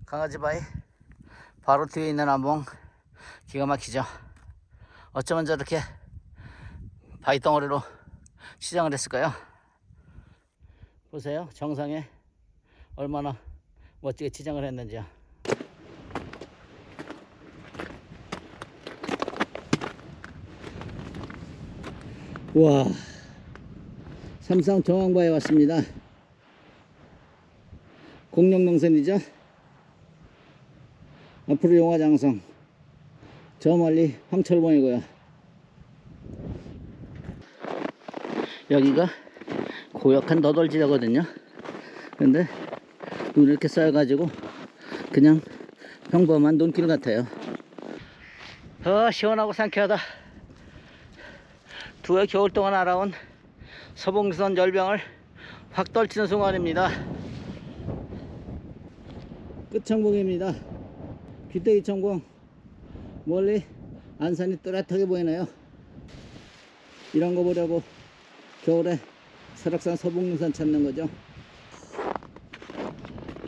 강아지 바위 바로 뒤에 있는 암봉 기가 막히죠. 어쩌면 저렇게 바위 덩어리로 시장을 했을까요? 보세요, 정상에 얼마나 멋지게 치장을 했는지요. 우와, 삼상 정왕바에 왔습니다. 공룡농선이죠. 앞으로 용화장성, 저 멀리 황철봉이고요. 여기가 고역한 너덜지대거든요. 근데 눈이 이렇게 쌓여가지고 그냥 평범한 논길 같아요. 시원하고 상쾌하다. 두 해 겨울 동안 알아온 서봉선 열병을 확 떨치는 순간입니다. 끝천봉입니다. 귀때기 천봉. 멀리 안산이 또렷하게 보이네요. 이런 거 보려고 겨울에 설악산 서봉능선 찾는 거죠.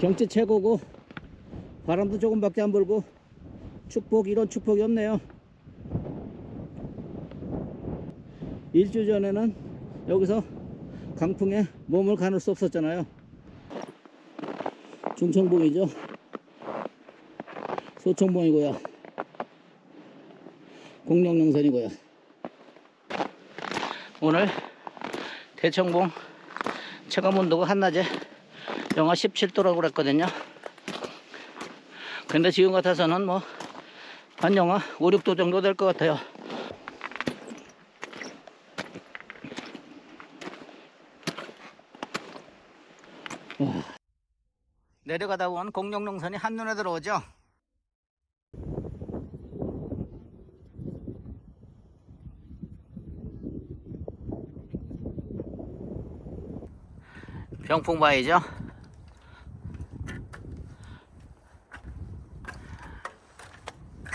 경치 최고고 바람도 조금밖에 안 불고 축복, 이런 축복이 없네요. 일주 전에는 여기서 강풍에 몸을 가눌 수 없었잖아요. 중천봉이죠. 소천봉이고요. 공룡능선이고요. 오늘 대청봉 체감온도가 한낮에 영하 17도라고 그랬거든요. 근데 지금 같아서는 뭐 한 영하 5, 6도 정도 될 것 같아요. 와. 내려가다 보면 공룡능선이 한눈에 들어오죠. 병풍바위죠.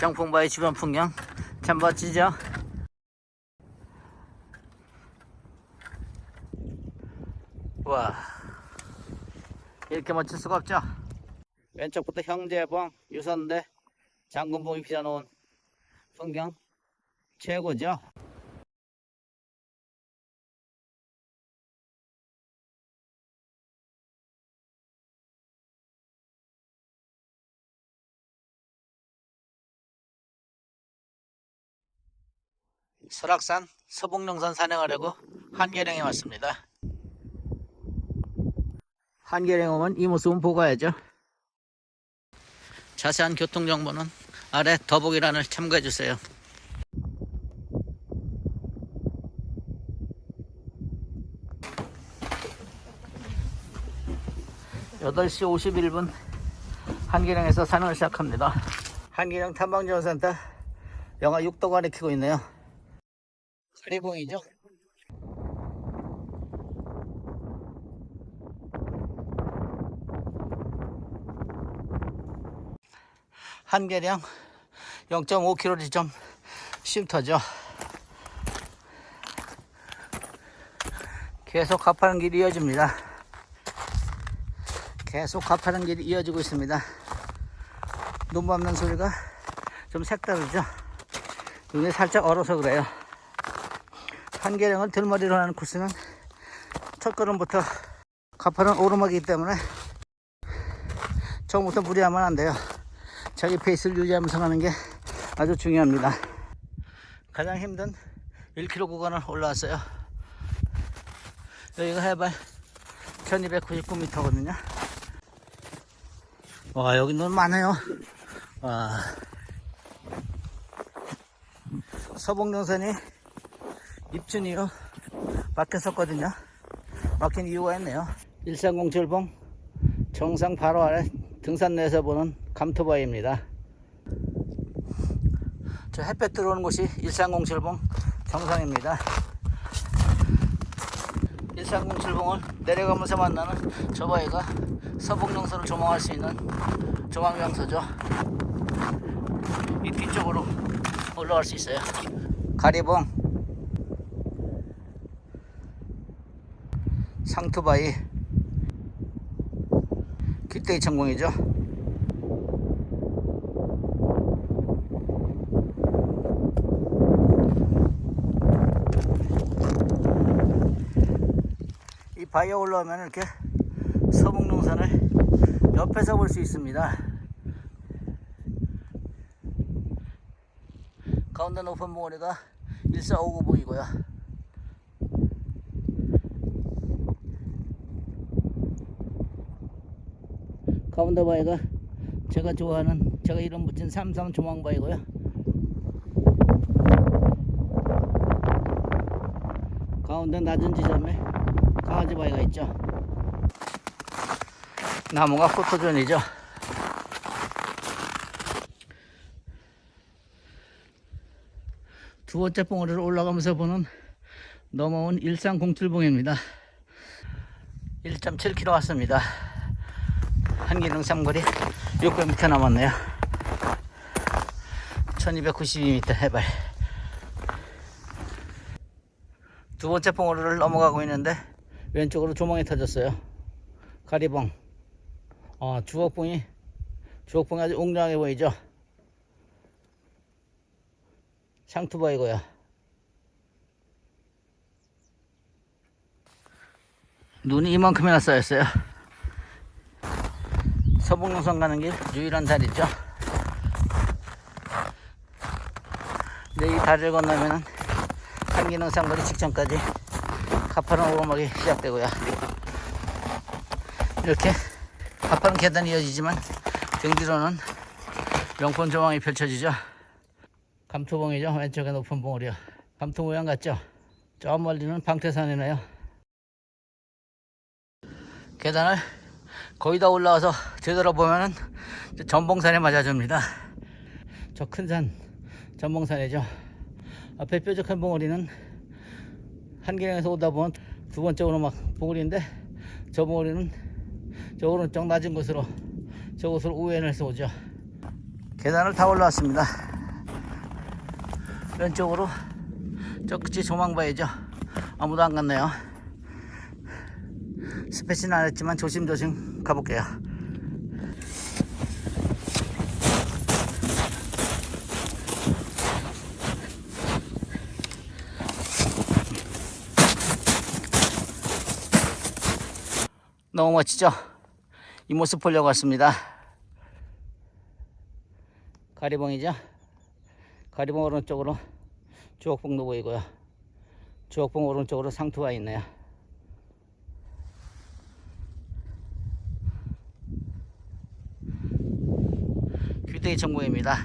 병풍바위 주변 풍경 참 멋지죠. 와, 이렇게 멋질 수가 없죠. 왼쪽부터 형제봉, 유선대, 장군봉이 피워놓은 풍경 최고죠. 설악산 서봉능선 산행하려고 한계령에 왔습니다. 한계령 오면 이 모습은 보고 가야죠. 자세한 교통정보는 아래 더보기란을 참고해주세요. 8시 51분 한계령에서 산행을 시작합니다. 한계령 탐방지원센터 영하 6도가 가리키고 있네요. 가리봉이죠. 한계령 0.5km 지점 쉼터죠. 계속 가파른 길이 이어집니다. 계속 가파른 길이 이어지고 있습니다. 눈 밟는 소리가 좀 색다르죠. 눈이 살짝 얼어서 그래요. 한계령을 들머리로 하는 코스는 첫 걸음부터 가파른 오르막이기 때문에 처음부터 무리하면 안 돼요. 자기 페이스를 유지하면서 가는 게 아주 중요합니다. 가장 힘든 1km 구간을 올라왔어요. 여기가 해발 1299m거든요. 와, 여기 눈 많아요. 와. 서봉능선이 입춘 이후 막혔었거든요. 막힌 이유가 있네요. 1307봉 정상 바로 아래 등산로에서 보는 감토바위입니다. 저 햇볕 들어오는 곳이 1307봉 정상입니다. 1307봉을 내려가면서 만나는 저 바위가 서봉능선을 조망할 수 있는 조망명소죠. 이 뒤쪽으로 올라갈 수 있어요. 가리봉, 상투바위, 귀때기 천공이죠. 바위에 올라오면 이렇게 서북농산을 옆에서 볼 수 있습니다. 가운데 높은 봉우리가 1459봉이고요. 가운데 바위가 제가 좋아하는, 제가 이름 붙인 삼삼 조망바위고요. 가운데 낮은 지점에 강아지 바위가 있죠. 나무가 포토존이죠. 두 번째 봉우리를 올라가면서 보는 넘어온 1307봉입니다. 1.7km 왔습니다. 한길릉 삼거리 600m 남았네요. 1292m 해발. 두 번째 봉우리를 넘어가고 있는데 왼쪽으로 조망이 터졌어요. 가리봉. 주걱봉이 아주 웅장해 보이죠. 상투바이고요. 눈이 이만큼이나 쌓였어요. 서북농산 가는 길 유일한 다리죠. 이제 이 다리를 건너면은 한길릉 삼거리 직전까지 가파른 오르막이 시작되고요. 이렇게 가파른 계단이 이어지지만 등 뒤로는 명품 조망이 펼쳐지죠. 감토봉이죠. 왼쪽에 높은 봉우리요. 감토 모양 같죠. 저 멀리는 방태산이네요. 계단을 거의 다 올라와서 되돌아보면은 전봉산에 맞아줍니다. 저 큰 산 전봉산이죠. 앞에 뾰족한 봉우리는 한길릉에서 오다 보면 두 번째 오르막 봉우리인데, 저 봉우리는 저 오른쪽 낮은 곳으로, 저곳으로 우회해서 오죠. 계단을 다 올라왔습니다. 왼쪽으로 저 끝이 조망바위죠. 아무도 안 갔네요. 스페시는 안 했지만 조심조심 가볼게요. 너무 멋지죠? 이 모습 보려고 왔습니다. 가리봉이죠? 가리봉 오른쪽으로 주옥봉도 보이고요. 주옥봉 오른쪽으로 상투가 있네요. 귀때기 정봉입니다.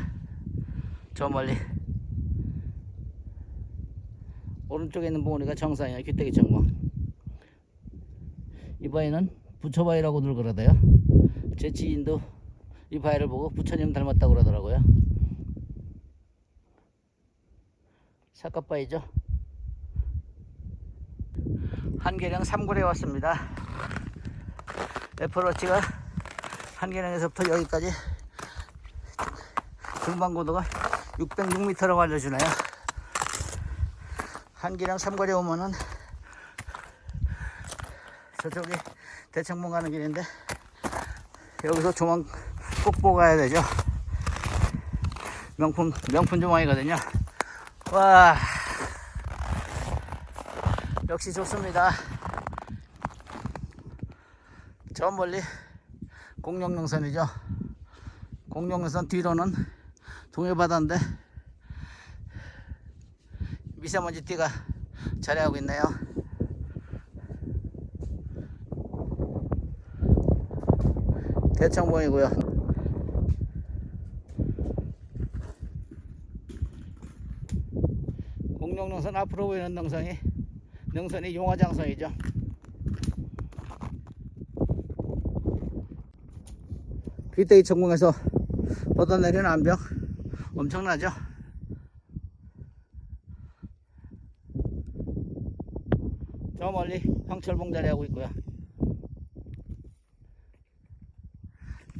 저 멀리 오른쪽에 있는 봉우리가 정상이에요. 귀때기 정봉. 이 바위는 부처바위라고들 그러대요. 제 지인도 이 바위를 보고 부처님 닮았다고 그러더라고요. 사카바위죠. 한길릉 삼거리에 왔습니다. 애플워치가 한길릉에서부터 여기까지 등반고도가 606m라고 알려주네요. 한길릉 삼거리에 오면은 저쪽이 대청봉 가는 길인데 여기서 조망 꼭 보고 가야 되죠. 명품 조망이거든요. 와, 역시 좋습니다. 저 멀리 공룡능선이죠. 공룡능선 뒤로는 동해바다인데 미세먼지 띠가 자리하고 있네요. 대청봉이고요. 공룡능선 앞으로 보이는 능선이 용화장성이죠. 귀때기 천공에서 뻗어내리는 암벽 엄청나죠. 저 멀리 황철봉 자리하고 있고요.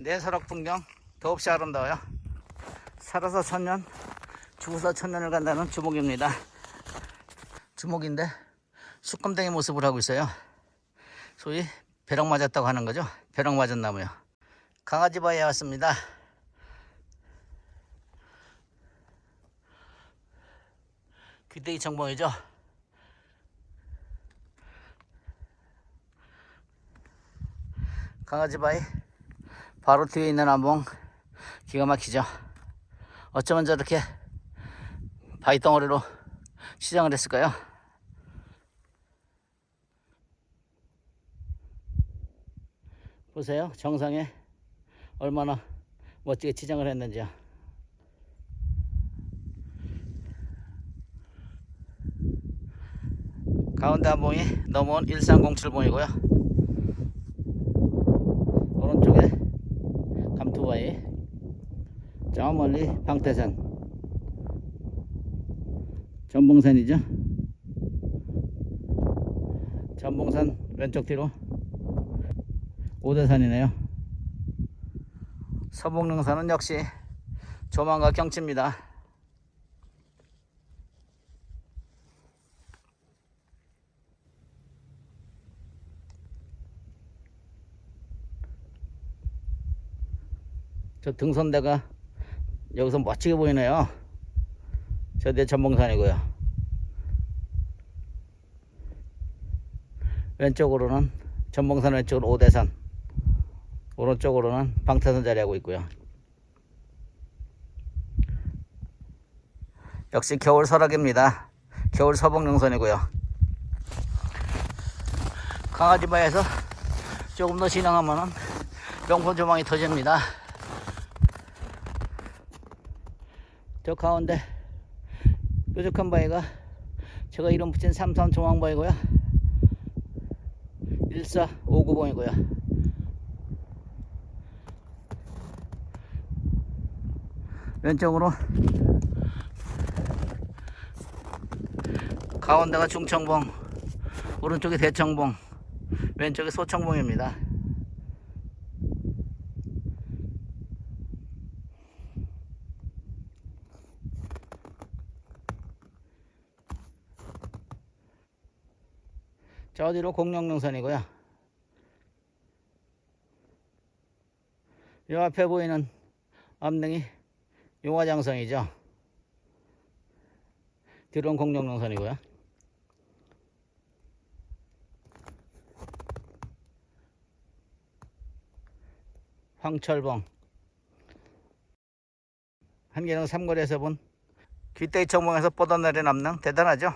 내설악 풍경 더없이 아름다워요. 살아서 천년, 죽어서 천년을 간다는 주목입니다. 주목인데 수검댕이 모습을 하고 있어요. 소위 벼락 맞았다고 하는 거죠. 벼락 맞은 나무요. 강아지 바위에 왔습니다. 귀때기 청봉이죠. 강아지바위 바로 뒤에 있는 암봉 기가 막히죠. 어쩌면 저렇게 바위 덩어리로 치장을 했을까요? 보세요. 정상에 얼마나 멋지게 치장을 했는지요. 가운데 한 봉이 넘어온 1307봉이고요. 오른쪽에 감투바위, 저 멀리 방태산, 전봉산이죠. 전봉산 왼쪽 뒤로 오대산이네요. 서북릉선은 역시 조망과 경치입니다. 저 등선대가 여기서 멋지게 보이네요. 저 뒤에 전봉산이고요. 왼쪽으로는 전봉산, 왼쪽으로 오대산, 오른쪽으로는 방태산 자리하고 있고요. 역시 겨울 설악입니다. 겨울 서북릉선이고요. 강아지바위에서 조금 더 진행하면은 명품 조망이 터집니다. 저 가운데 뾰족한 바위가 제가 이름 붙인 삼산 조망바위고요. 1459봉이고요. 왼쪽으로 가운데가 중청봉, 오른쪽이 대청봉, 왼쪽이 소청봉입니다. 저 뒤로 공룡릉선이고요. 이 앞에 보이는 암릉이 용화장성이죠. 뒤로는 공룡릉선이고요. 황철봉, 한계령 삼거리에서 본 귀때기 청봉에서 뻗어내린 암릉 대단하죠.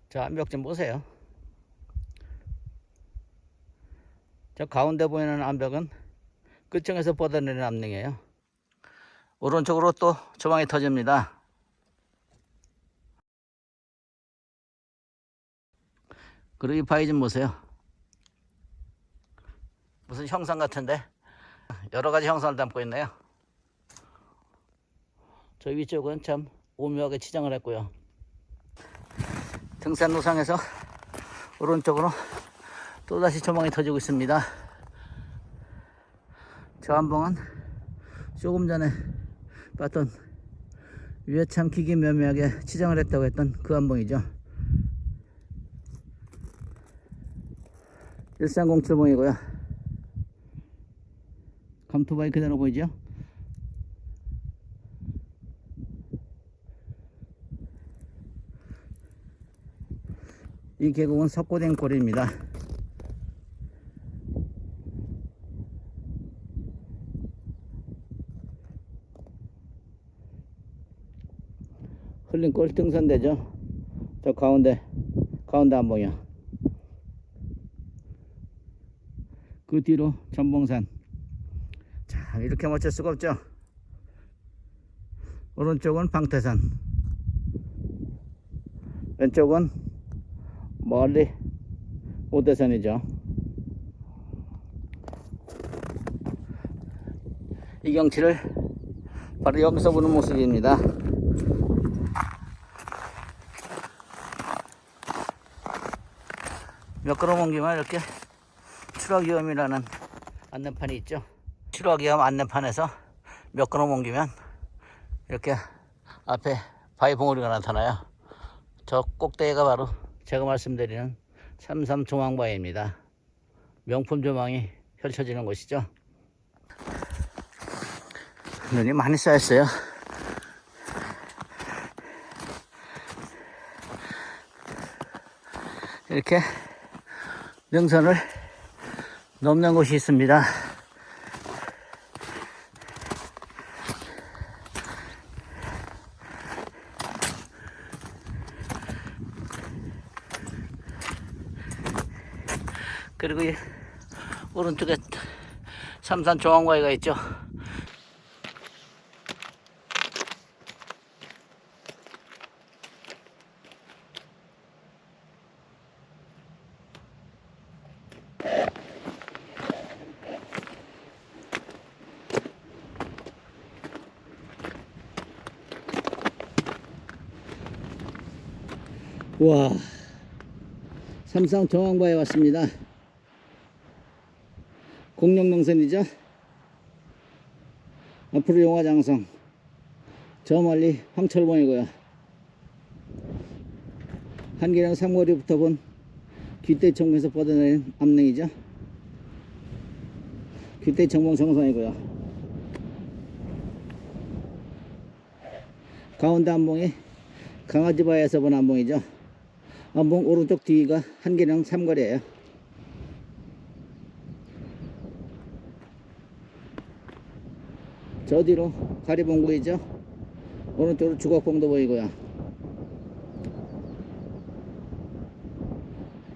자, 암벽 좀 보세요. 저 가운데 보이는 암벽은 끝층에서 뻗어내린 암릉이에요. 오른쪽으로 또 조망이 터집니다. 그리고 이 바위 좀 보세요. 무슨 형상 같은데 여러 가지 형상을 담고 있네요. 저 위쪽은 참 오묘하게 치장을 했고요. 등산 노상에서 오른쪽으로 또다시 조망이 터지고 있습니다. 저 암봉은 조금 전에 봤던 위에 참 기기묘묘하게 치장을 했다고 했던 그 암봉이죠. 1307봉이고요. 감투바위 그대로 보이죠? 이 계곡은 석고된 고리입니다. 흘림골 등산대죠. 저 가운데 암봉이요. 그 뒤로 전봉산. 자, 이렇게 멋질 수가 없죠. 오른쪽은 방태산, 왼쪽은 멀리 오대산이죠. 이 경치를 바로 여기서 보는 모습입니다. 몇 걸음 옮기면 이렇게 추락위험이라는 안내판이 있죠. 추락위험 안내판에서 몇 걸음 옮기면 이렇게 앞에 바위 봉우리가 나타나요. 저 꼭대기가 바로 제가 말씀드리는 삼삼 조망바위입니다. 명품 조망이 펼쳐지는 곳이죠. 눈이 많이 쌓였어요. 이렇게 능선을 넘는 곳이 있습니다. 그리고 이 오른쪽에 삼산 종황바위가 있죠. 와, 삼산 종황바위에 왔습니다. 공룡능선이죠. 앞으로 용화장성, 저 멀리 황철봉이고요. 한계령 삼거리부터 본 귀대청봉에서 뻗어내린 암릉이죠. 귀대청봉 정상이고요. 가운데 암봉이 강아지바위에서 본 암봉이죠. 암봉 오른쪽 뒤가 한계령 삼거리예요. 저 뒤로 가리봉 보이죠? 오른쪽으로 주걱봉도 보이고요.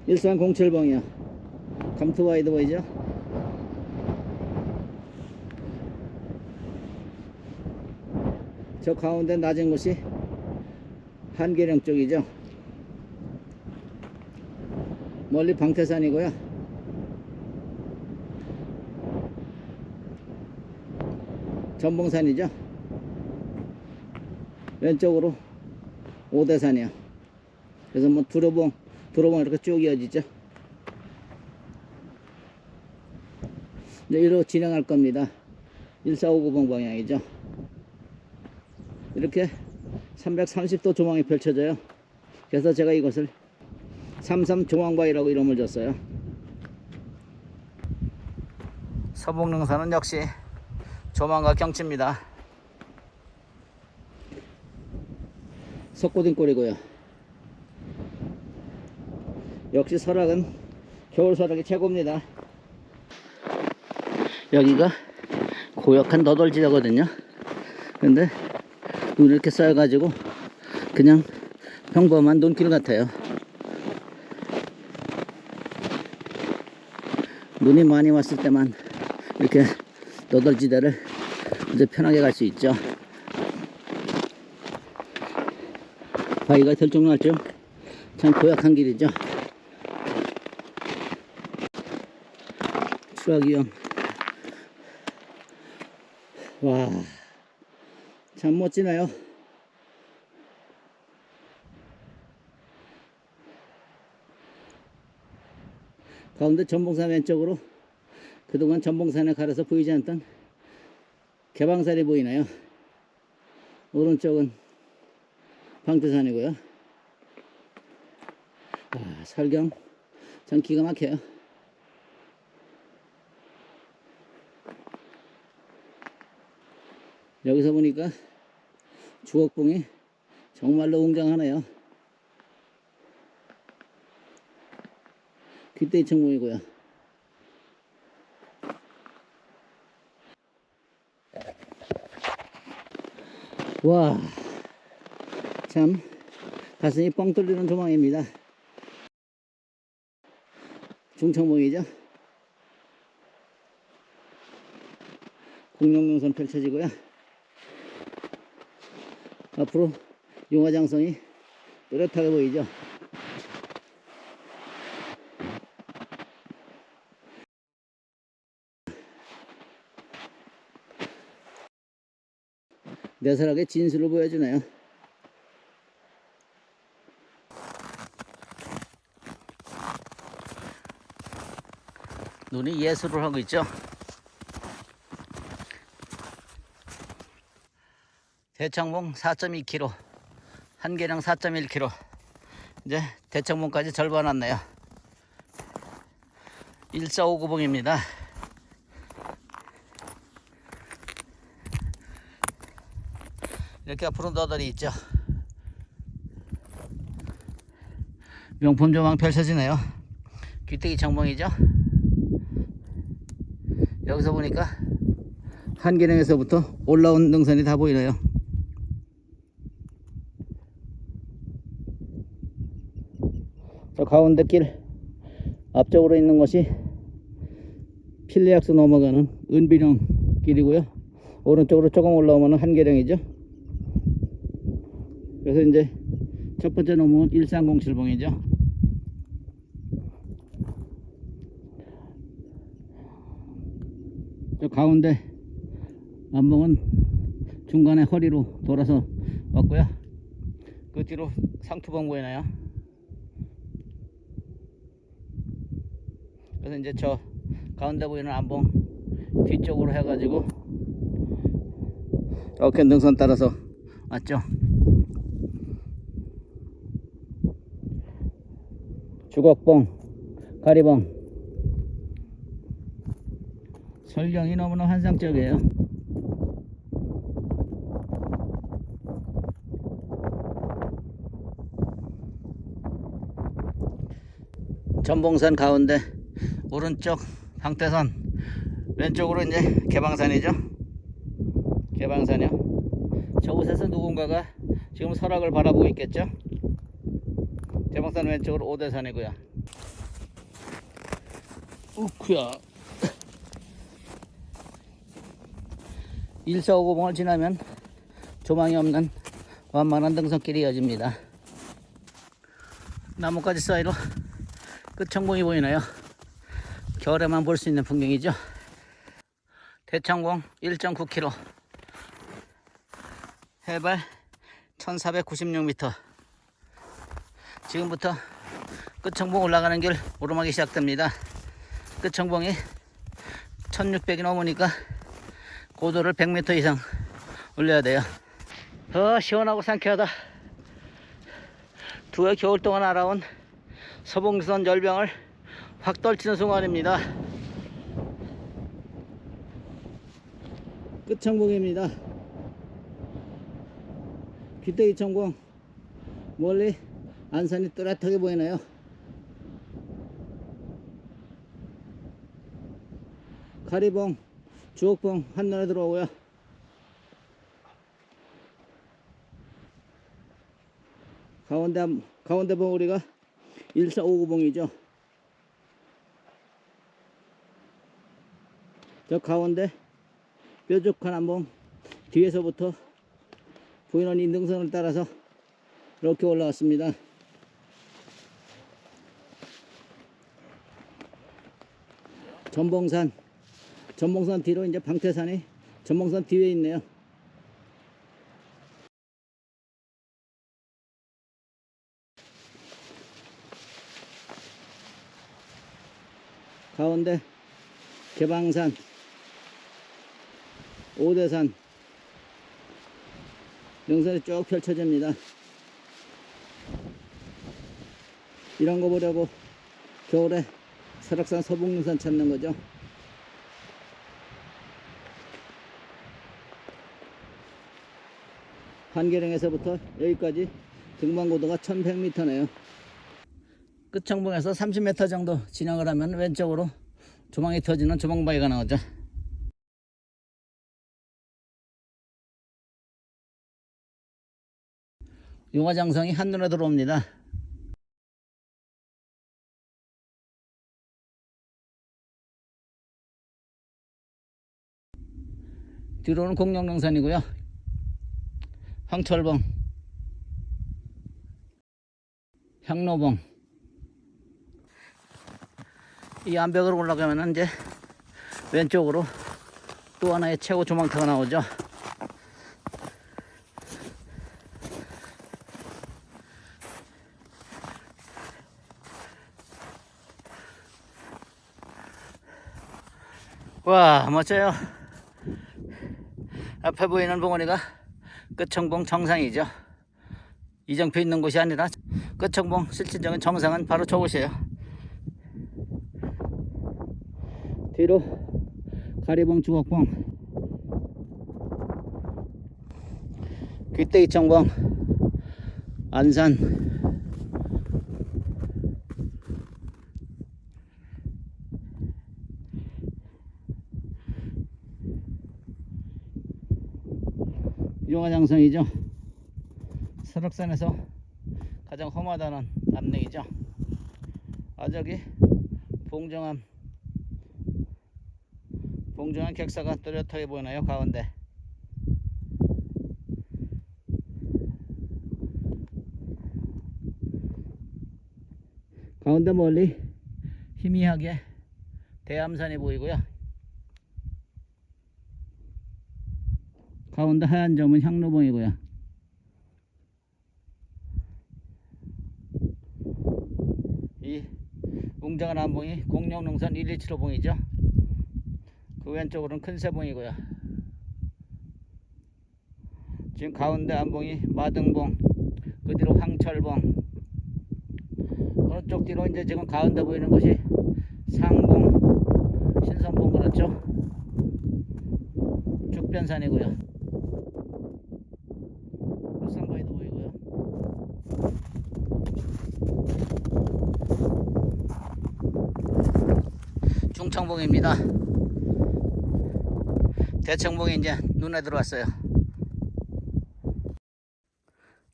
일산 공철봉이요. 감투바위도 보이죠? 저 가운데 낮은 곳이 한계령 쪽이죠. 멀리 방태산이고요. 전봉산이죠. 왼쪽으로 오대산이요. 그래서 뭐 두로봉 이렇게 쭉 이어지죠. 이제 이리로 진행할 겁니다. 1459번 방향이죠. 이렇게 330도 조망이 펼쳐져요. 그래서 제가 이것을 삼삼 종황바위라고 이름을 줬어요. 서북능선은 역시 조망과 경치입니다. 석고등골이고요. 역시 설악은 겨울 설악이 최고입니다. 여기가 고역한 너덜지대거든요. 근데 눈이 이렇게 쌓여가지고 그냥 평범한 눈길 같아요. 눈이 많이 왔을 때만 이렇게 너덜지대를 이제 편하게 갈 수 있죠. 바위가 들쭉날 좀 참 고약한 길이죠. 추락 위험. 와, 참 멋지네요. 가운데 전봉산 왼쪽으로 그동안 전봉산에 가려서 보이지 않던 개방산이 보이나요? 오른쪽은 방태산이고요. 설경 참 기가 막혀요. 여기서 보니까 주걱봉이 정말로 웅장하네요. 귀대청봉이고요. 와, 참 가슴이 뻥 뚫리는 조망입니다. 중청봉이죠. 공룡능선 펼쳐지고요. 앞으로 용화장성이 뚜렷하게 보이죠. 내설하게 진수를 보여주네요. 눈이 예술을 하고 있죠. 대청봉 4.2km, 한계령 4.1km. 이제 대청봉까지 절반 왔네요. 1459봉입니다. 이렇게 앞으로 너덜이 있죠. 명품 조망 펼쳐지네요. 귀때기 청봉이죠. 여기서 보니까 한계령에서부터 올라온 능선이 다 보이네요. 저 가운데 길 앞쪽으로 있는 것이 필리악스 넘어가는 은비령 길이고요. 오른쪽으로 조금 올라오면 한계령이죠. 그래서 이제 첫 번째 넘어온 1307봉이죠. 저 가운데 안봉은 중간에 허리로 돌아서 왔고요. 그 뒤로 상투봉 보이나요? 그래서 이제 저 가운데 보이는 안봉 뒤쪽으로 해가지고 이렇게 능선 따라서 왔죠. 주걱봉, 가리봉, 설경이 너무나 환상적이에요. 전봉산 가운데 오른쪽 방태선, 왼쪽으로 이제 개방산이죠. 개방산이요. 저곳에서 누군가가 지금 설악을 바라보고 있겠죠. 개방산 왼쪽으로 오대산이고요. 우쿠야. 1459봉을 지나면 조망이 없는 완만한 등산길이 이어집니다. 나뭇가지 사이로 끝청봉이 보이나요? 겨울에만 볼 수 있는 풍경이죠. 대청봉 1.9km, 해발 1496m. 지금부터 끝청봉 올라가는 길 오르막이 시작됩니다. 끝청봉이 1600이 넘으니까 고도를 100m 이상 올려야 돼요. 시원하고 상쾌하다. 두 해 겨울 동안 알아온 서봉선 열병을 확 떨치는 순간입니다. 끝청봉입니다. 귀때기 청봉, 멀리 안산이 뚜렷하게 보이나요? 가리봉, 주옥봉 한눈에 들어오고요. 가운데 봉우리가 1459봉이죠. 저 가운데 뾰족한 한봉 뒤에서부터 보이는 이 능선을 따라서 이렇게 올라왔습니다. 전봉산 뒤로 이제 방태산이 전봉산 뒤에 있네요. 가운데 개방산, 오대산 능선이 쭉 펼쳐집니다. 이런 거 보려고 겨울에 설악산 서북능선 찾는 거죠. 한계령에서부터 여기까지 등반고도가 1100m네요. 끝청봉에서 30m 정도 진행을 하면 왼쪽으로 조망이 터지는 조망바위가 나오죠. 용화장성이 한눈에 들어옵니다. 뒤로는 공룡능선이고요. 황철봉, 향로봉. 이 암벽으로 올라가면 이제 왼쪽으로 또 하나의 최고 조망터가 나오죠. 와, 멋져요. 앞에 보이는 봉우리가 끝청봉 정상이죠. 이정표 있는 곳이 아니라 끝청봉 실질적인 정상은 바로 저곳이에요. 뒤로 가리봉, 주걱봉, 귀때기 청봉, 안산, 용화장성이죠. 설악산에서 가장 험하다는 암릉이죠. 저기 봉정암 객사가 또렷하게 보이나요? 가운데 멀리 희미하게 대암산이 보이고요. 가운데 하얀 점은 향로봉이고요. 이 웅장한 암봉이 공룡농산 127호봉이죠. 그 왼쪽으로는 큰새봉이고요. 지금 가운데 암봉이 마등봉, 그 뒤로 황철봉, 어느 쪽 뒤로 이제 지금 가운데 보이는 것이 상봉, 신선봉, 그렇죠. 죽변산이고요. 울산바위도 보이고요. 중청봉입니다. 대청봉이 이제 눈에 들어왔어요.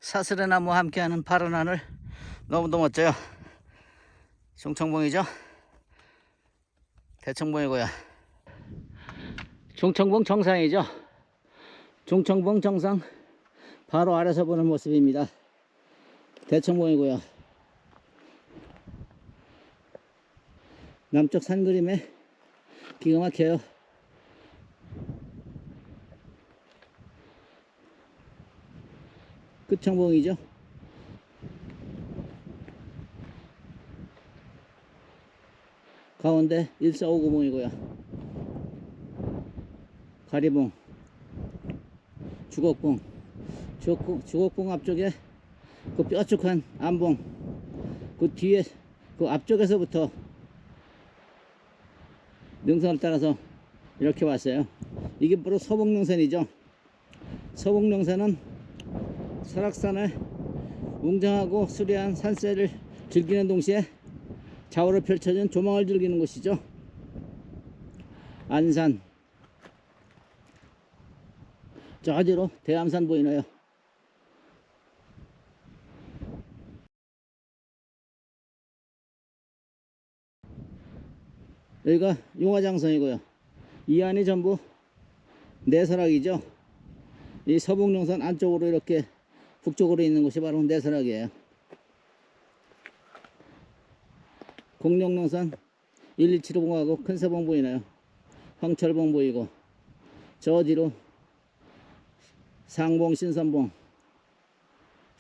사슬의 나무와 함께하는 파란 하늘, 너무도 멋져요. 중청봉이죠. 대청봉이고요. 중청봉 정상이죠. 중청봉 정상 바로 아래서 보는 모습입니다. 대청봉이고요. 남쪽 산 그림에 기가 막혀요. 끝청봉이죠. 가운데 1459봉이고요. 가리봉, 주걱봉, 주걱봉 앞쪽에 그 뾰족한 암봉, 그 뒤에 그 앞쪽에서부터 능선을 따라서 이렇게 왔어요. 이게 바로 서북능선이죠. 서북능선은 설악산의 웅장하고 수려한 산세를 즐기는 동시에 좌우로 펼쳐진 조망을 즐기는 곳이죠. 안산, 저 뒤로 대암산 보이나요? 여기가 용화장성이고요. 이 안이 전부 내설악이죠. 이 서북능선 안쪽으로 이렇게 북쪽으로 있는 곳이 바로 내설악이에요. 공룡능선 127호봉하고 큰새봉 보이나요? 황철봉 보이고, 저 뒤로 상봉, 신선봉,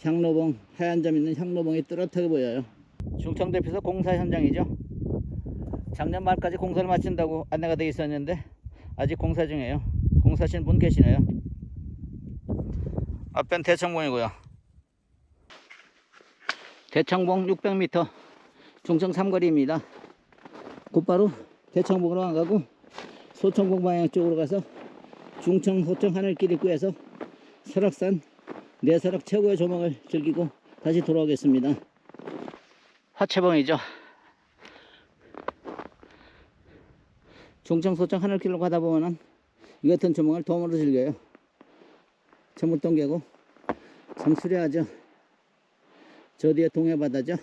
향로봉, 하얀 점 있는 향로봉이 뚜렷하게 보여요. 중청대표소 공사 현장이죠. 작년 말까지 공사를 마친다고 안내가 되어 있었는데 아직 공사 중이에요. 공사하시는 분 계시네요. 앞엔 대청봉이고요. 대청봉 600m 중청 3거리입니다. 곧바로 대청봉으로 안 가고 소청봉 방향 쪽으로 가서 중청, 소청 하늘길 입구에서 설악산 내설악 최고의 조망을 즐기고 다시 돌아오겠습니다. 화채봉이죠. 중청, 소청 하늘길로 가다 보면은 이 같은 조망을 돔으로 즐겨요. 천물동 계곡 참 수려하죠. 저 뒤에 동해바다죠.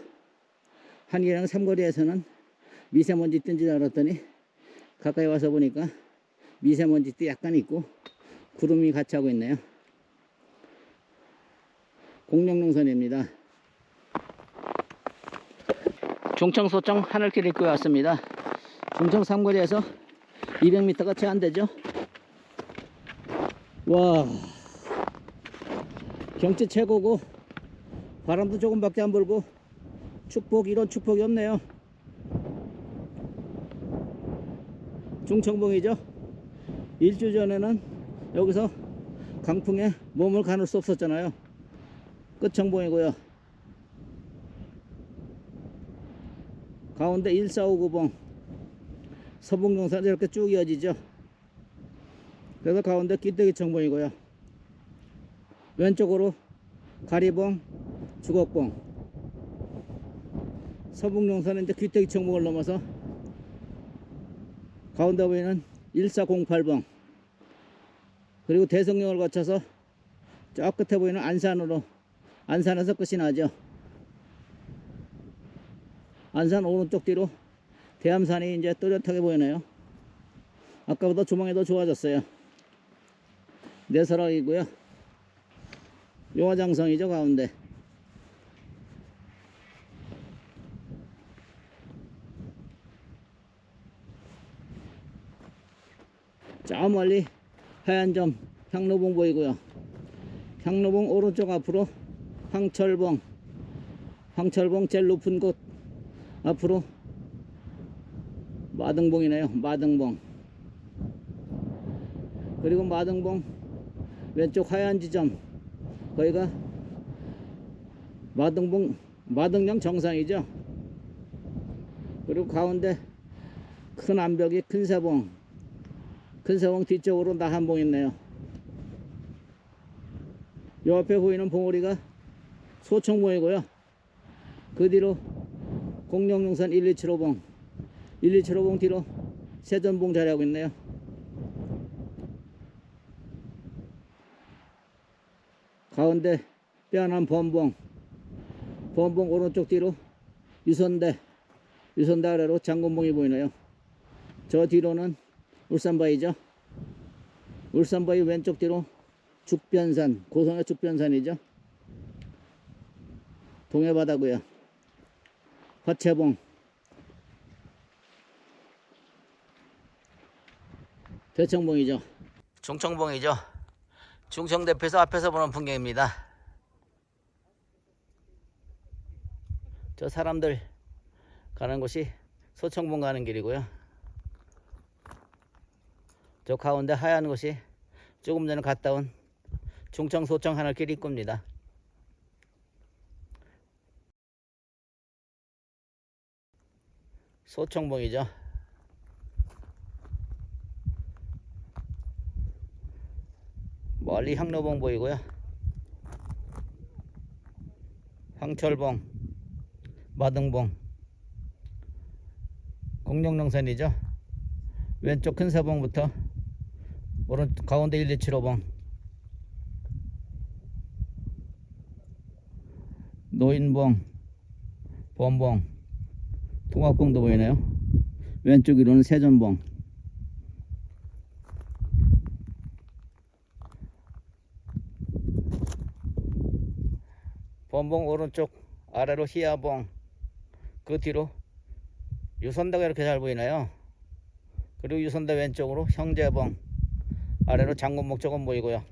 한기랑 삼거리에서는 미세먼지 뜬 줄 알았더니 가까이 와서 보니까 미세먼지도 약간 있고 구름이 같이 하고 있네요. 공룡능선입니다. 중청, 소청 하늘길 입구에 왔습니다. 중청 삼거리에서 200m가 채 안 되죠. 와, 경치 최고고 바람도 조금밖에 안 불고 축복, 이런 축복이 없네요. 중청봉이죠. 일주 전에는 여기서 강풍에 몸을 가눌 수 없었잖아요. 끝청봉이고요. 가운데 1459봉, 서북농산 이렇게 쭉 이어지죠. 그래서 가운데 귀때기 청봉이고요. 왼쪽으로 가리봉, 주걱봉. 서북농산은 이제 귀때기 청봉을 넘어서 가운데 보이는 1408봉, 그리고 대성령을 거쳐서 저 끝에 보이는 안산으로, 안산에서 끝이 나죠. 안산 오른쪽 뒤로 대암산이 이제 또렷하게 보이네요. 아까보다 조망이 더 좋아졌어요. 내설악이고요. 용화장성이죠, 가운데. 저 멀리 하얀 점 향로봉 보이고요. 향로봉 오른쪽 앞으로 황철봉, 황철봉 제일 높은 곳 앞으로 마등봉이네요. 마등봉. 그리고 마등봉 왼쪽 하얀 지점, 거기가 마등봉, 마등령 정상이죠. 그리고 가운데 큰 암벽이 큰새봉, 큰새봉 뒤쪽으로 나한봉 있네요. 요 앞에 보이는 봉우리가 소청봉이고요. 그 뒤로 공룡용산 1275봉, 1275봉 뒤로 세전봉 자리하고 있네요. 가운데 빼어난 범봉, 범봉 오른쪽 뒤로 유선대, 유선대 아래로 장군봉이 보이네요. 저 뒤로는 울산바위죠. 울산바위 왼쪽 뒤로 죽변산, 고성의 죽변산이죠. 동해바다고요. 화채봉, 대청봉이죠. 중청봉이죠. 중청대표에서 앞에서 보는 풍경입니다. 저 사람들 가는 곳이 소청봉 가는 길이고요. 저 가운데 하얀 곳이 조금 전에 갔다 온 중청 소청 하늘길 입구입니다. 소청봉이죠. 멀리 향로봉 보이고요. 황철봉, 마등봉, 공룡농산이죠. 왼쪽 큰 사봉부터 오른쪽 가운데 1275봉, 노인봉, 범봉, 통합봉도 보이네요. 왼쪽 위로는 세전봉. 범봉 오른쪽 아래로 희야봉, 그 뒤로 유선대가 이렇게 잘 보이나요. 그리고 유선대 왼쪽으로 형제봉, 아래로 장군목 조금 보이고요.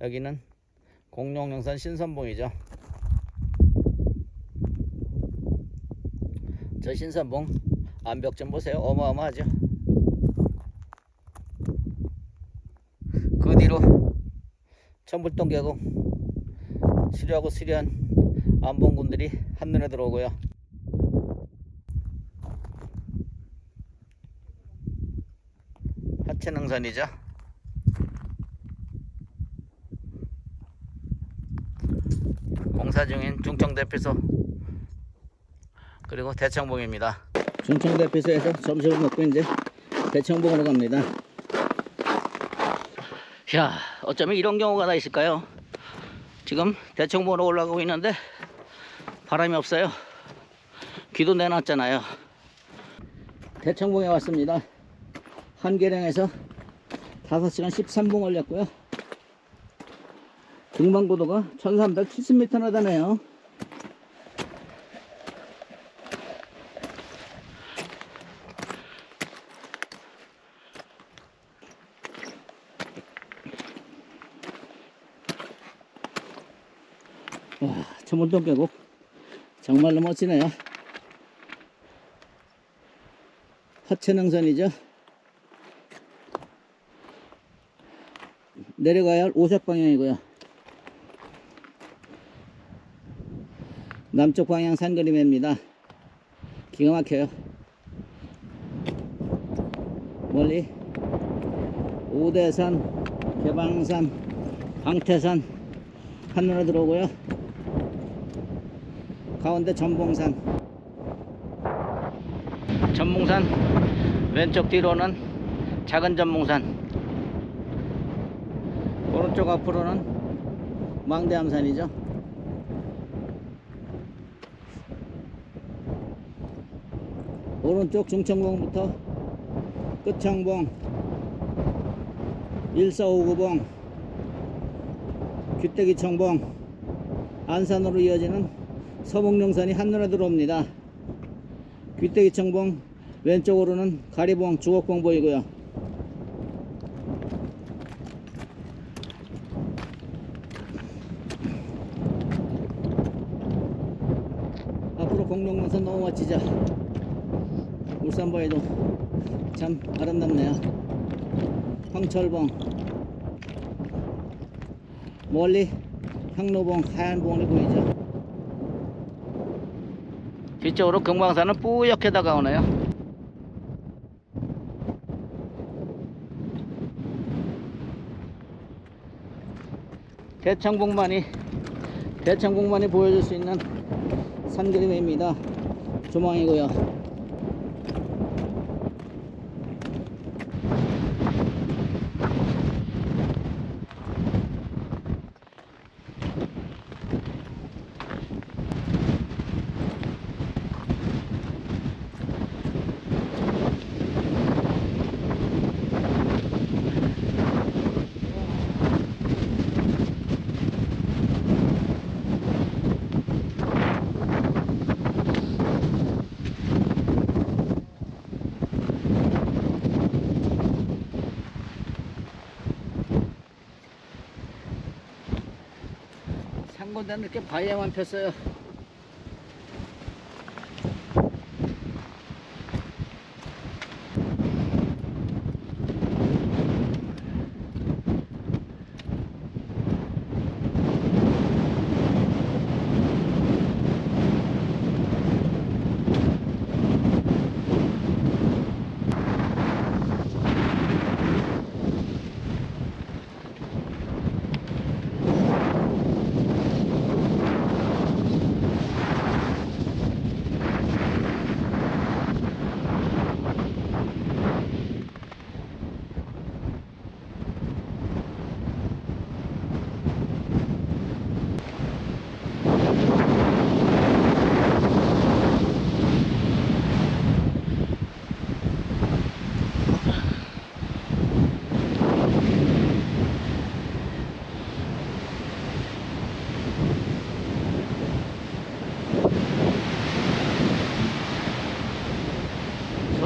여기는 공룡영산 신선봉이죠. 저 신선봉 암벽 좀 보세요. 어마어마하죠. 그 뒤로 천불동 계곡 수려하고 수려한 암봉군들이 한눈에 들어오고요. 하천능선이죠. 공사 중인 중청대피소, 그리고 대청봉입니다. 중청대피소에서 점심을 먹고 이제 대청봉으로 갑니다. 야, 어쩌면 이런 경우가 다 있을까요? 지금 대청봉으로 올라가고 있는데 바람이 없어요. 귀도 내놨잖아요. 대청봉에 왔습니다. 한계령에서 5시간 13분 걸렸고요. 등반고도가 1370m나 되네요. 와, 천문동 계곡 정말로 멋지네요. 하천능선이죠. 내려가야 할 오색 방향이고요. 남쪽 방향 산거리매입니다. 기가 막혀요. 멀리 오대산, 개방산, 방태산 한눈에 들어오고요. 가운데 전봉산, 전봉산 왼쪽 뒤로는 작은 전봉산, 오른쪽 앞으로는 망대암산이죠. 오른쪽 중천봉부터 끝창봉, 1459봉, 귀때기청봉, 안산으로 이어지는 서목룡산이 한눈에 들어옵니다. 귀때기청봉 왼쪽으로는 가리봉, 주곡봉 보이고요. 앞으로 공룡능선 너무 멋지죠. 울산바위도 참 아름답네요. 황철봉, 멀리 향로봉, 하얀 봉이 보이죠. 뒤쪽으로 금강산은 뿌옇게 다가오네요. 대청봉만이 보여줄 수 있는 산그림입니다. 조망이고요. 산건대는 이렇게 바위에만 폈어요.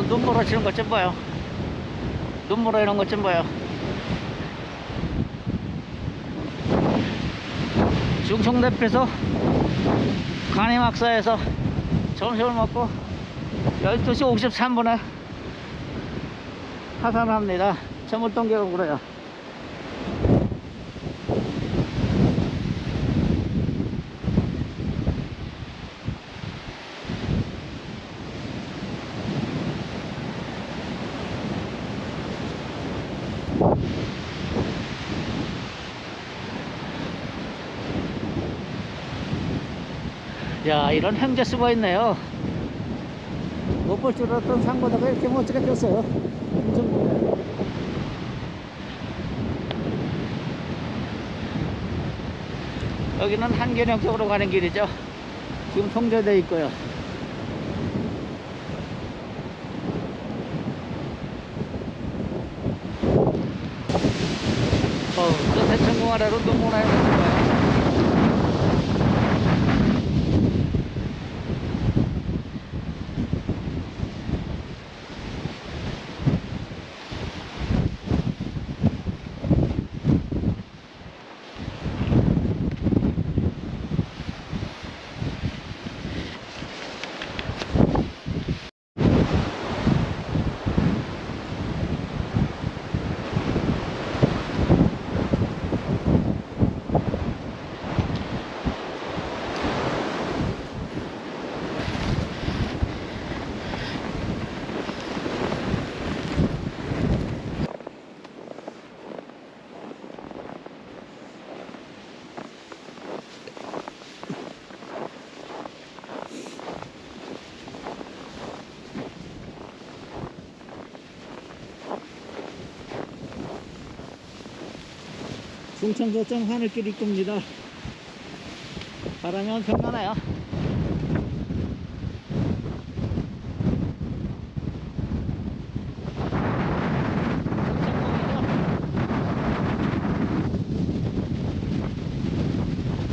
눈 몰아치는 것 좀 봐요. 눈 몰아이는 것 좀 봐요. 중청대표에서 간이막사에서 점심을 먹고 12시 53분에 하산을 합니다. 천물동계곡으로요. 야, 이런 행제수가 있네요. 못 볼 줄 알았던 산보다가 이렇게 멋지게 폈어요. 엄청. 여기는 한계령 쪽으로 가는 길이죠. 지금 통제되어 있고요. 또 대천공 아래로 눈보라에 가는 거예요. 동창서점 하늘길 입구입니다. 바람이 엄청 나나요?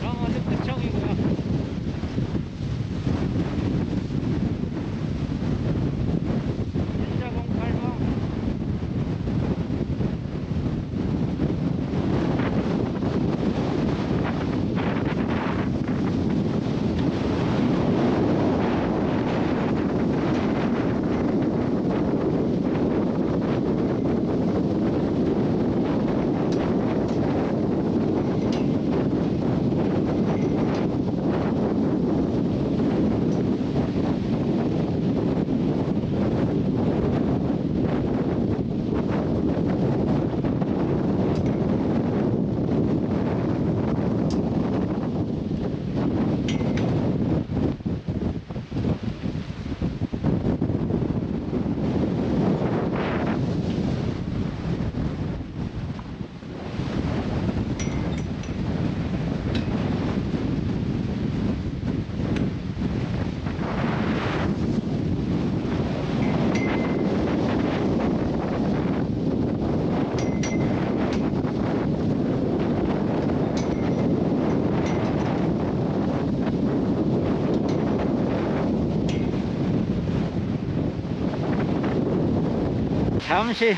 강원도 부청이고요. 인자공 8번.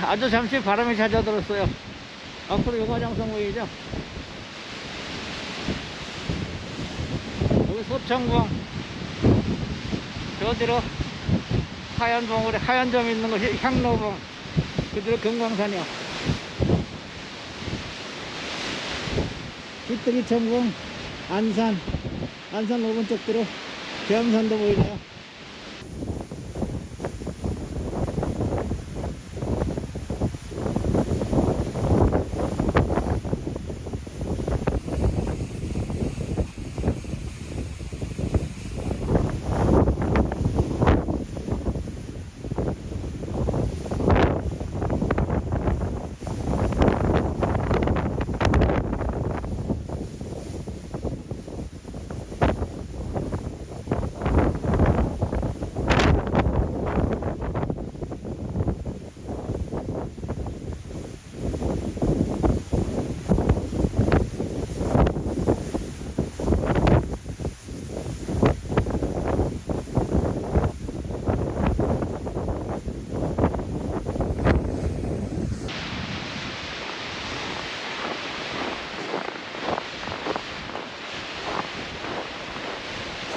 아주 잠시 바람이 잦아들었어요. 앞으로 요가장성 보이죠? 여기 소창봉, 저 뒤로 하얀 봉우리, 하얀 점 있는 것이 향로봉, 그 뒤로 금강산이요. 깃들이 천봉, 안산 5번 쪽으로 계암산도 보이네요.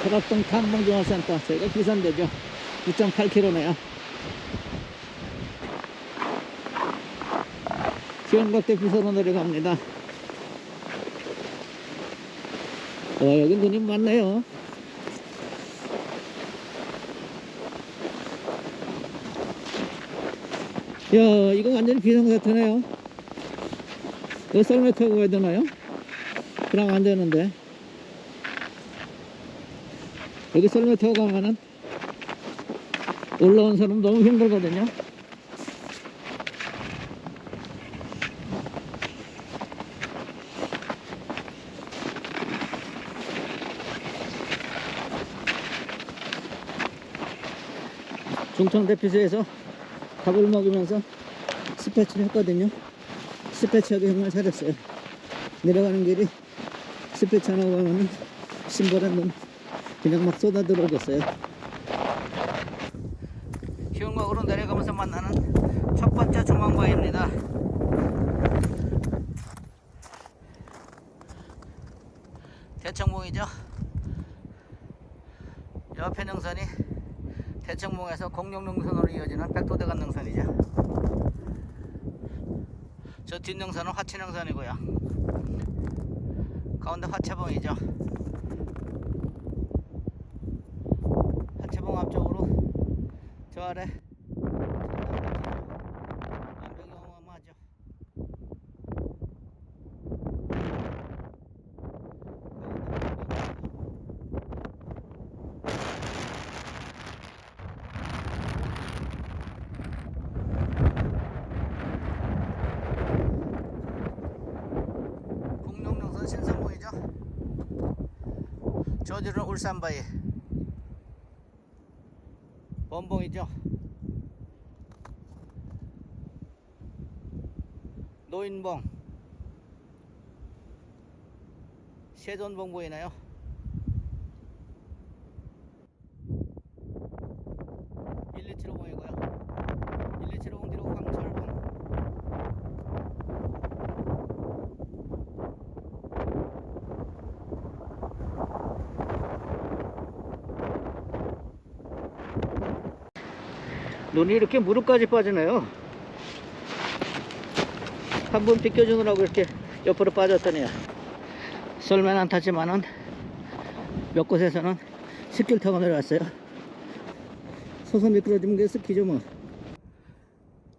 설악동 탐방종합센터, 저희가 기산되죠. 9.8km네요. 시원각대 비서로 내려갑니다. 여기 눈이 많네요. 야, 이거 완전히 비상사태네요. 이거 썰매 타고 가야 되나요? 그럼 안 되는데. 여기 썰매 타고 가면은 올라온 사람 너무 힘들거든요. 중청대피소에서 밥을 먹으면서 스패치를 했거든요. 스패치하기 정말 잘했어요. 내려가는 길이 스패치 안 하고 가면은 신발에 그냥 막 쏟아 들어오겠어요. 시흥각으로 내려가면서 만나는 첫 번째 중앙바위입니다. 대청봉이죠. 옆에 능선이 대청봉에서 공룡능선으로 이어지는 백도대간 능선이죠. 저 뒷능선은 화치능선이고요. 가운데 화채봉이죠. 화채봉 앞쪽으로 저 아래 암벽이 어마어마하죠. 저들은 울산바위 범봉이죠. 노인봉, 세존봉 보이나요? 눈이 이렇게 무릎까지 빠지네요. 한 번 비껴주느라고 이렇게 옆으로 빠졌더니 썰면 안 타지만은 몇 곳에서는 스키를 타고 내려왔어요. 서서 미끄러지면 그게 스키죠 뭐.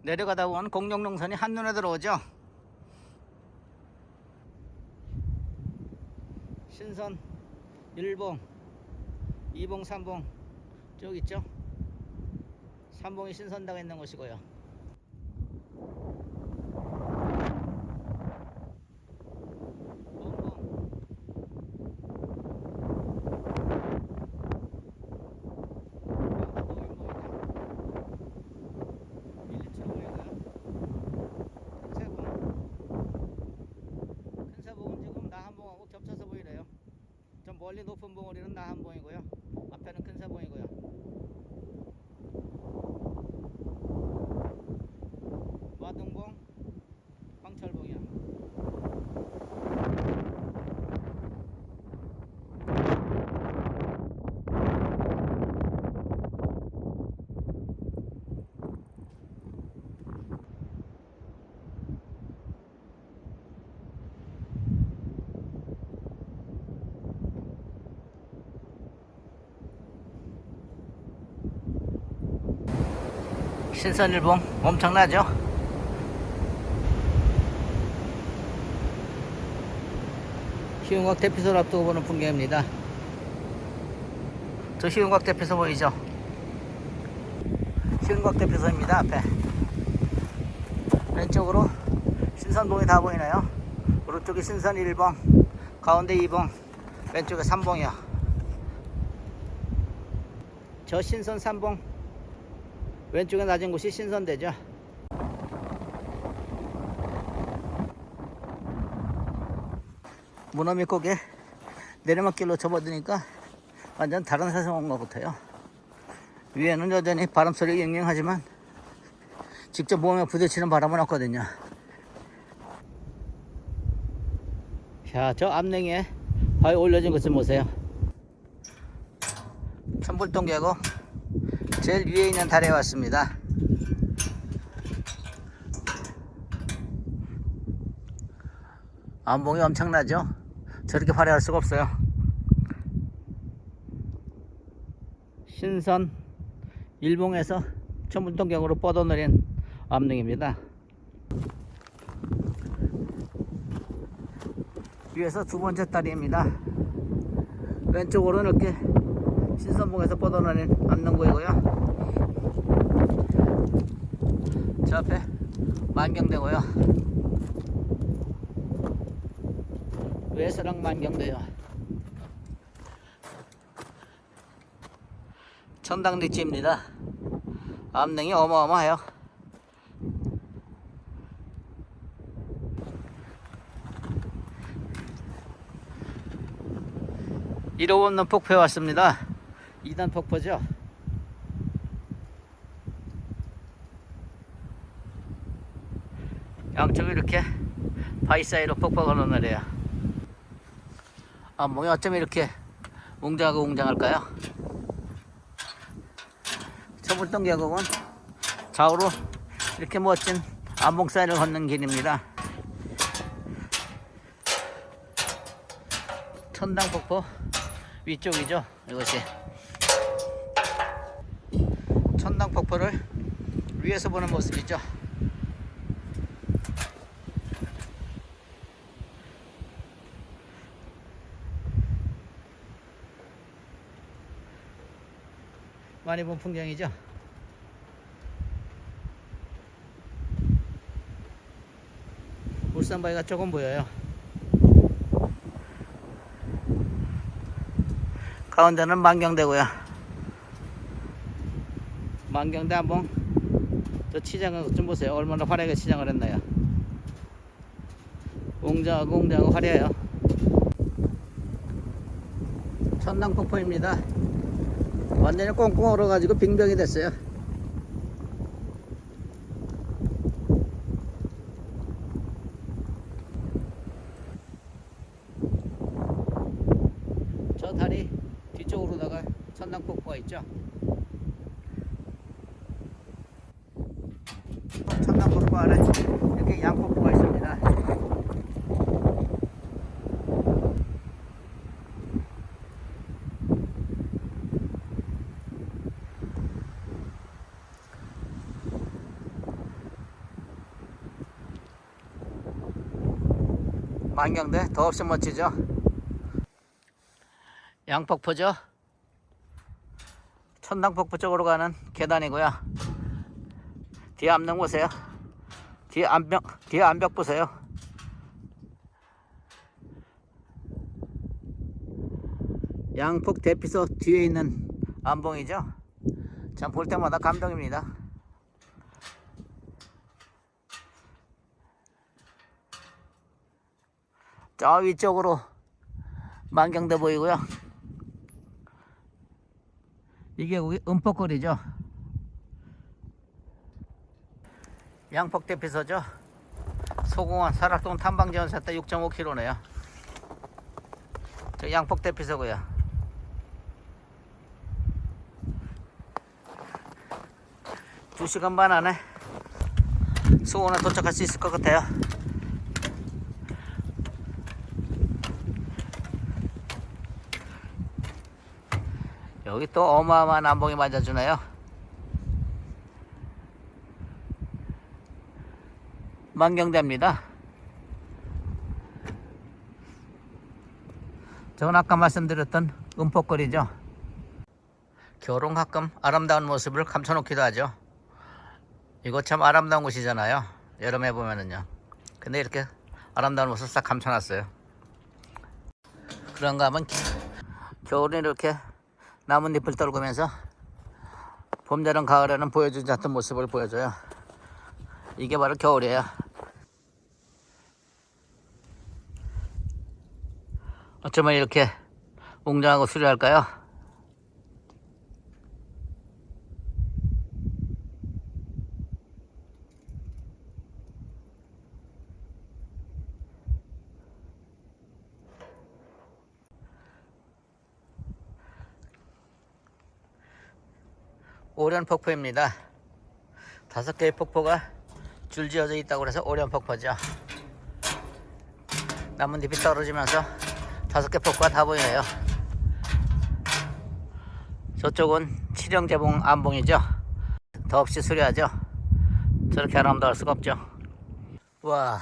내려가다 보면 공룡농선이 한눈에 들어오죠. 신선 1봉, 2봉, 3봉 쭉 있죠. 3봉이 신선당에 있는 곳이고요. 겹쳐서 보이네요. 좀 멀리 높은 봉우리는 나한봉이고요. 앞에는 근사봉이고요. 마등봉, 황철봉이요. 신선일봉 엄청나죠? 희운곽 대피소를 앞두고 보는 풍경입니다. 저 희운곽 대피소 보이죠? 희운곽 대피소입니다. 앞에 왼쪽으로 신선봉이 다 보이나요? 오른쪽이 신선 1봉, 가운데 2봉, 왼쪽에 3봉이요. 저 신선 3봉 왼쪽에 낮은 곳이 신선대죠. 문어 밑고개 내리막길로 접어드니까 완전 다른 세상 온 것 같아요. 위에는 여전히 바람소리가 잉잉하지만 직접 몸에 부딪히는 바람은 없거든요. 자, 저 암냉이에 바위 올려진 것 좀 보세요. 천불동 계곡 제일 위에 있는 다리에 왔습니다. 암봉이 엄청나죠? 저렇게 화려할 수가 없어요. 신선 일봉에서 천불동 계곡으로 뻗어내린 암릉입니다. 위에서 두 번째 다리입니다. 왼쪽으로 이렇게 신선봉에서 뻗어내린 암릉구이고요. 저 앞에 만경대고요. 외서랑 만경대요. 천당리지입니다. 암릉이 어마어마해요. 이로 없는 폭포에 왔습니다. 2단 폭포죠. 양쪽에 이렇게 바위 사이로 폭포가 흘러내려요. 암봉이 어쩜 이렇게 웅장하고 웅장할까요? 천불동 계곡은 좌우로 이렇게 멋진 암봉 사이를 걷는 길입니다. 천당폭포 위쪽이죠. 이것이 천당폭포를 위에서 보는 모습이죠. 많이 본 풍경이죠. 울산바위가 조금 보여요. 가운데는 만경대고요. 만경대 한번 저 치장을 좀 보세요. 얼마나 화려하게 치장을 했나요. 웅장하고 화려해요. 천낭폭포입니다. 완전히 꽁꽁 얼어가지고 빙병이 됐어요. 저 다리 뒤쪽으로다가 천낭폭포가 있죠. 천낭폭포 아래 이렇게 양폭포가 있습니다. 만경대 더없이 멋지죠. 양폭포죠. 천당폭포 쪽으로 가는 계단이고요. 뒤에 암벽 보세요. 뒤에 암벽 보세요. 양폭 대피소 뒤에 있는 암봉이죠. 참 볼 때마다 감동입니다. 저 위쪽으로 만경대 보이고요. 이게 음폭거리죠. 양폭 대피소죠. 소공원 설악동 탐방지원센터 6.5km네요. 저 양폭 대피소고요. 두 시간 반 안에 수원에 도착할 수 있을 것 같아요. 여기 또 어마어마한 암봉이 맞아주네요. 만경대입니다. 저건 아까 말씀드렸던 음폭거리죠. 겨울은 가끔 아름다운 모습을 감춰놓기도 하죠. 이거 참 아름다운 곳이잖아요. 여름에 보면은요. 근데 이렇게 아름다운 모습 싹 감춰놨어요. 그런가 하면 겨울에 이렇게 나뭇잎을 떨구면서 봄, 여름, 가을에는 보여주지 않던 모습을 보여줘요. 이게 바로 겨울이에요. 어쩌면 이렇게 웅장하고 수려할까요? 오련폭포입니다. 5개의 폭포가 줄지어져 있다고 해서 오련폭포죠. 나뭇잎이 떨어지면서 5개 폭포가 다 보이네요. 저쪽은 칠영제봉 암봉이죠. 더없이 수려하죠. 저렇게 아름다울 수가 없죠. 와,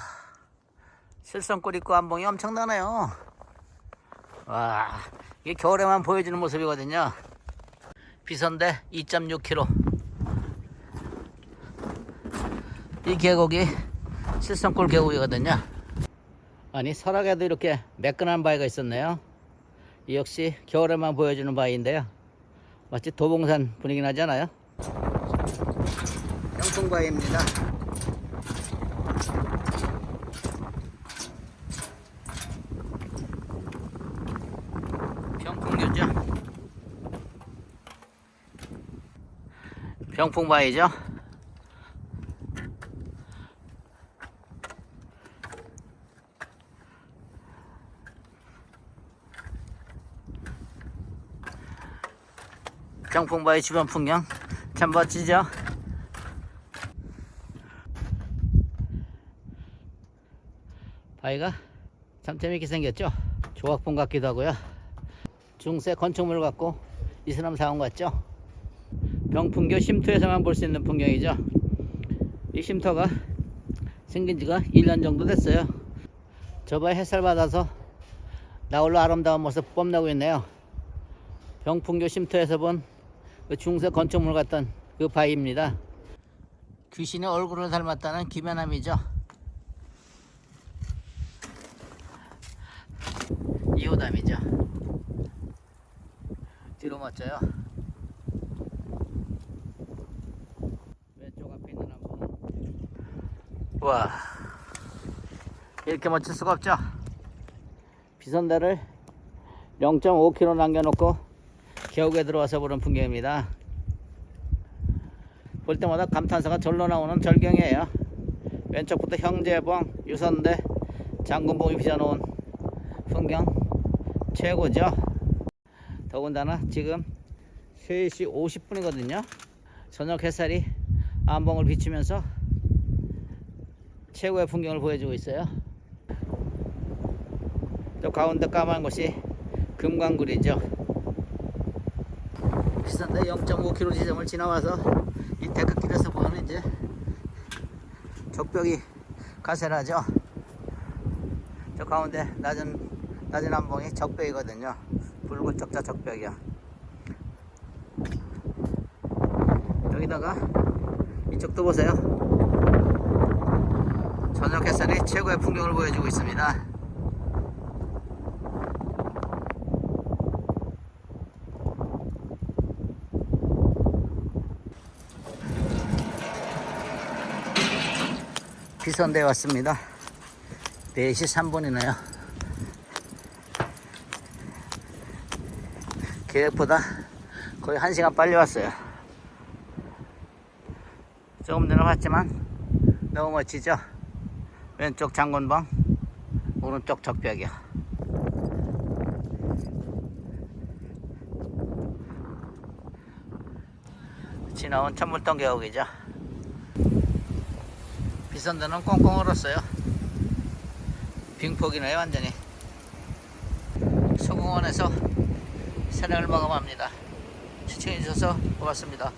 실선골 있고 암봉이 엄청나네요. 와, 이게 겨울에만 보여지는 모습이거든요. 비선대 2.6km. 이 계곡이 실선골 계곡이거든요. 아니, 설악에도 이렇게 매끈한 바위가 있었네요. 이 역시 겨울에만 보여주는 바위인데요. 마치 도봉산 분위기 나지 않아요? 평풍바위입니다. 평풍교죠. 평풍바위죠. 평풍바위 주변 풍경 참 멋지죠. 바위가 참 재밌게 생겼죠. 조각봉 같기도 하고요. 중세 건축물 같고 이슬람 사원 같죠. 병풍교 쉼터에서만 볼 수 있는 풍경이죠. 이 쉼터가 생긴 지가 1년 정도 됐어요. 저번에 햇살 받아서 나홀로 아름다운 모습 뽐내고 있네요. 병풍교 쉼터에서 본 그 중세 건축물 같던 그 바위입니다. 귀신의 얼굴을 닮았다는 기면함이죠. 이호담이죠. 멋져요. 왼쪽 앞에 있는 한번. 와, 이렇게 멋질 수가 없죠. 비선대를 0.5km 남겨놓고 겨우게 들어와서 보는 풍경입니다. 볼 때마다 감탄사가 절로 나오는 절경이에요. 왼쪽부터 형제봉, 유선대, 장군봉이 빚어놓은 풍경 최고죠. 더군다나 지금 3시 50분이거든요 저녁 햇살이 안봉을 비추면서 최고의 풍경을 보여주고 있어요. 또 가운데 까만 곳이 금강굴이죠. 비싼데 0.5km 지점을 지나와서 이 데크길에서 보면 이제 적벽이 가세라죠. 저 가운데 낮은 한봉이 적벽이거든요. 붉은 적자 적벽이야. 여기다가 이쪽도 보세요. 저녁 햇살이 최고의 풍경을 보여주고 있습니다. 비선대에 왔습니다. 4시 3분이네요. 계획보다 거의 1시간 빨리 왔어요. 조금 내려갔지만 너무 멋지죠? 왼쪽 장군봉, 오른쪽 적벽이요. 지나온 천물동 계곡이죠. 비선대는 꽁꽁 얼었어요. 빙폭이네요 완전히. 소공원에서 산행을 마감합니다. 시청해주셔서 고맙습니다.